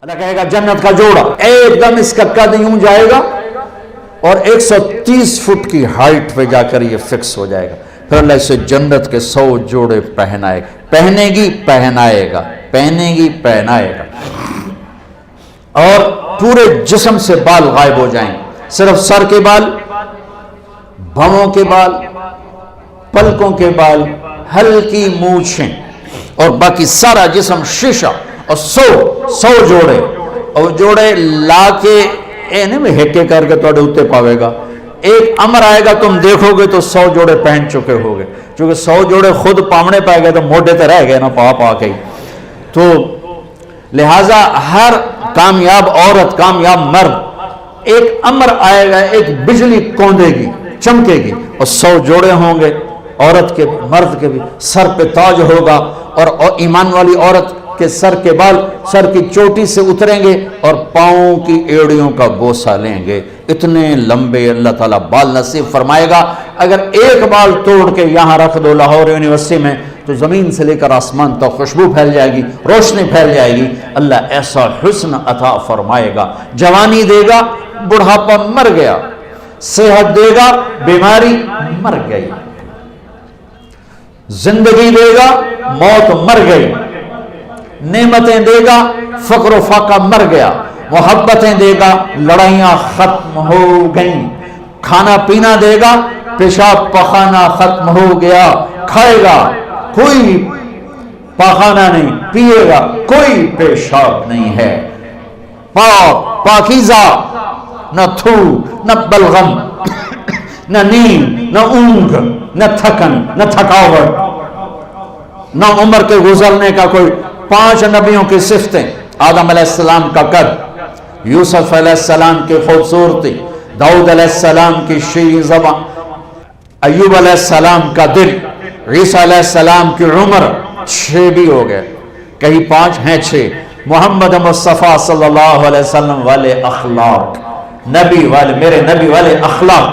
اللہ کہے گا جنت کا جوڑا ایک دم اس کا قد یوں جائے گا اور 130 فٹ کی ہائٹ پہ جا کر یہ فکس ہو جائے گا. پھر اللہ اسے جنت کے 100 جوڑے پہنائے گا. پہنے گی پہنائے گا، پہنے گی پہنائے گا. اور پورے جسم سے بال غائب ہو جائیں، صرف سر کے بال، بھووں کے بال، پلکوں کے بال، ہلکی مونچھیں، اور باقی سارا جسم شیشہ. اور 100 جوڑے، اور جوڑے لا کے ہیکے کر کے توڑے ہوتے پاوے گا. ایک امر آئے گا تم دیکھو گے تو 100 جوڑے پہن چکے ہو گے. چونکہ 100 جوڑے خود پامنے پائے گئے تو موڈے تے رہ گئے نا پا کے. تو لہٰذا ہر کامیاب عورت، کامیاب مرد، ایک امر آئے گا، ایک بجلی کوندے گی، چمکے گی، اور 100 جوڑے ہوں گے عورت کے، مرد کے بھی. سر پہ تاج ہوگا، اور ایمان والی عورت کے سر کے بال سر کی چوٹی سے اتریں گے اور پاؤں کی ایڑیوں کا بوسہ لیں گے. اتنے لمبے اللہ تعالیٰ بال نصیب فرمائے گا. اگر ایک بال توڑ کے یہاں رکھ دو لاہور یونیورسٹی میں تو زمین سے لے کر آسمان تک خوشبو پھیل جائے گی، روشنی پھیل جائے گی. اللہ ایسا حسن عطا فرمائے گا. جوانی دے گا، بڑھاپا مر گیا. صحت دے گا، بیماری مر گئی. زندگی دے گا، موت مر گئی. نعمتیں دے گا، فقر و فاقہ مر گیا. محبتیں دے گا، لڑائیاں ختم ہو گئیں. کھانا پینا دے گا، پیشاب پخانہ ختم ہو گیا. کھائے گا، کوئی پاخانہ نہیں. پیے گا، کوئی پیشاب نہیں ہے. پاک پاکیزہ، نہ تھو، نہ بلغم، نہ نیند، نہ اونگ، نہ تھکن، نہ تھکاوٹ، نہ عمر کے گزرنے کا کوئی. 5 نبیوں کی صفتیں: آدم علیہ السلام کا قد، یوسف علیہ السلام کی خوبصورتی، داؤد علیہ السلام کی شیریں زبان، ایوب علیہ السلام کا دل، عیسیٰ علیہ السلام کی عمر. 6 بھی ہو گئے، کہیں 5 ہیں 6. محمد مصطفیٰ صلی اللہ علیہ وسلم والے اخلاق، نبی والے، میرے نبی والے اخلاق.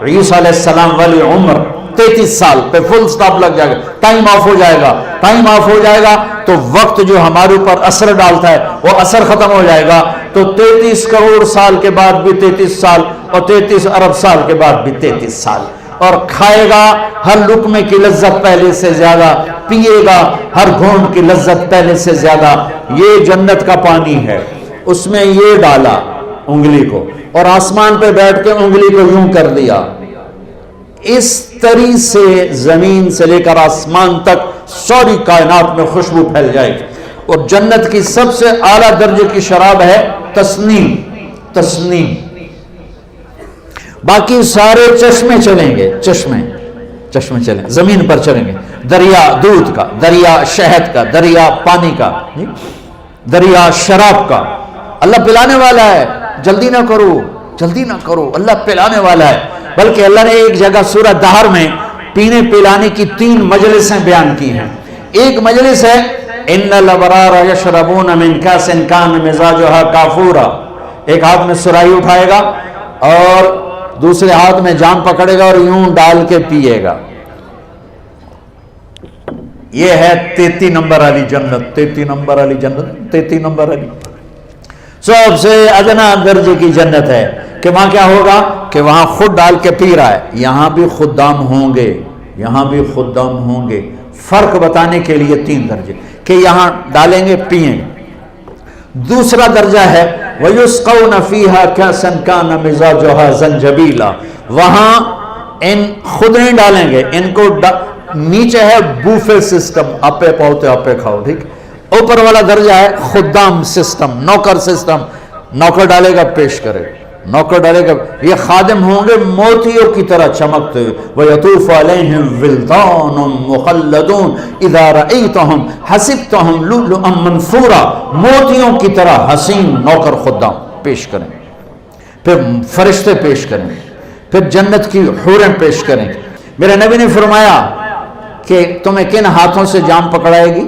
عیسیٰ علیہ السلام والی عمر 33 سال پہ فل سٹاپ لگ جائے گا. ٹائم آف ہو جائے گا. ٹائم آف ہو جائے گا تو وقت جو ہمارے اوپر اثر ڈالتا ہے وہ اثر ختم ہو جائے گا. تو 33 کروڑ سال کے بعد بھی 33 سال، اور 33 ارب سال کے بعد بھی 33 سال. اور کھائے گا، ہر لقمے کی لذت پہلے سے زیادہ. پیے گا، ہر گھونٹ کی لذت پہلے سے زیادہ. یہ جنت کا پانی ہے، اس میں یہ ڈالا انگلی کو، اور آسمان پہ بیٹھ کے انگلی کو یوں کر دیا. اس طرح سے زمین سے لے کر آسمان تک ساری کائنات میں خوشبو پھیل جائے گی. اور جنت کی سب سے اعلیٰ درجے کی شراب ہے تسنیم. تسنیم. باقی سارے چشمے چلیں گے، چشمے چلیں، زمین پر چلیں گے. دریا دودھ کا، دریا شہد کا، دریا پانی کا، دریا شراب کا. اللہ پلانے والا ہے. جلدی نہ کرو، جلدی نہ کرو، اللہ پلانے والا ہے. بلکہ اللہ نے ایک جگہ سورہ دہر میں پینے پلانے کی 3 مجلسیں بیان کی ہیں. ایک مجلس ہے ان الابرار یشربون من کاس کان مزاجها کافورا. ایک ہاتھ میں سراہی اٹھائے گا اور دوسرے ہاتھ میں جام پکڑے گا اور یوں ڈال کے پیے گا. یہ ہے 33 نمبر والی جنت. 33 نمبر والی جنت، 33 نمبر والی سب سے ادنا درجے کی جنت ہے. کہ وہاں کیا ہوگا کہ وہاں خود ڈال کے پی رہا ہے. یہاں بھی خدام ہوں گے، یہاں بھی خدام ہوں گے. فرق بتانے کے لیے 3 درجے کہ یہاں ڈالیں گے، پئیں گے. دوسرا درجہ ہے وَيُسْقَوْنَ فِيهَا كَأْسًا كَانَ مِزَاجُهَا زَنْجَبِيلًا. وہاں ان خود نہیں ڈالیں گے، ان کو نیچے ہے بوفے سسٹم، اپے پوتے اپے کھاؤ. ٹھیک. اوپر والا درجہ ہے خدام سسٹم، نوکر سسٹم. نوکر ڈالے گا، پیش کرے گا. نوکر ڈالے گا. یہ خادم ہوں گے موتیوں کی طرح چمکتے ہوئے. وَيَطُوفُ عَلَيْهِمْ وِلْدَانٌ مُخَلَّدُونَ إِذَا رَأَيْتَهُمْ حَسِبْتَهُمْ لُؤْلُؤًا مَنْثُورًا. موتیوں کی طرح حسین نوکر خدام پیش کریں. پھر فرشتے پیش کریں، پھر جنت کی حوریں پیش کریں. میرے نبی نے فرمایا کہ تمہیں کن ہاتھوں سے جام پکڑائے گی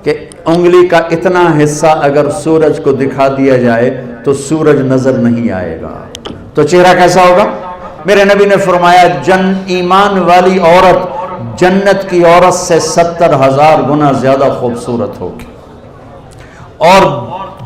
کہ انگلی کا اتنا حصہ اگر سورج کو دکھا دیا جائے تو سورج نظر نہیں آئے گا. تو چہرہ کیسا ہوگا؟ میرے نبی نے فرمایا ایمان والی عورت جنت کی عورت سے 70,000 گنا زیادہ خوبصورت ہوگی. اور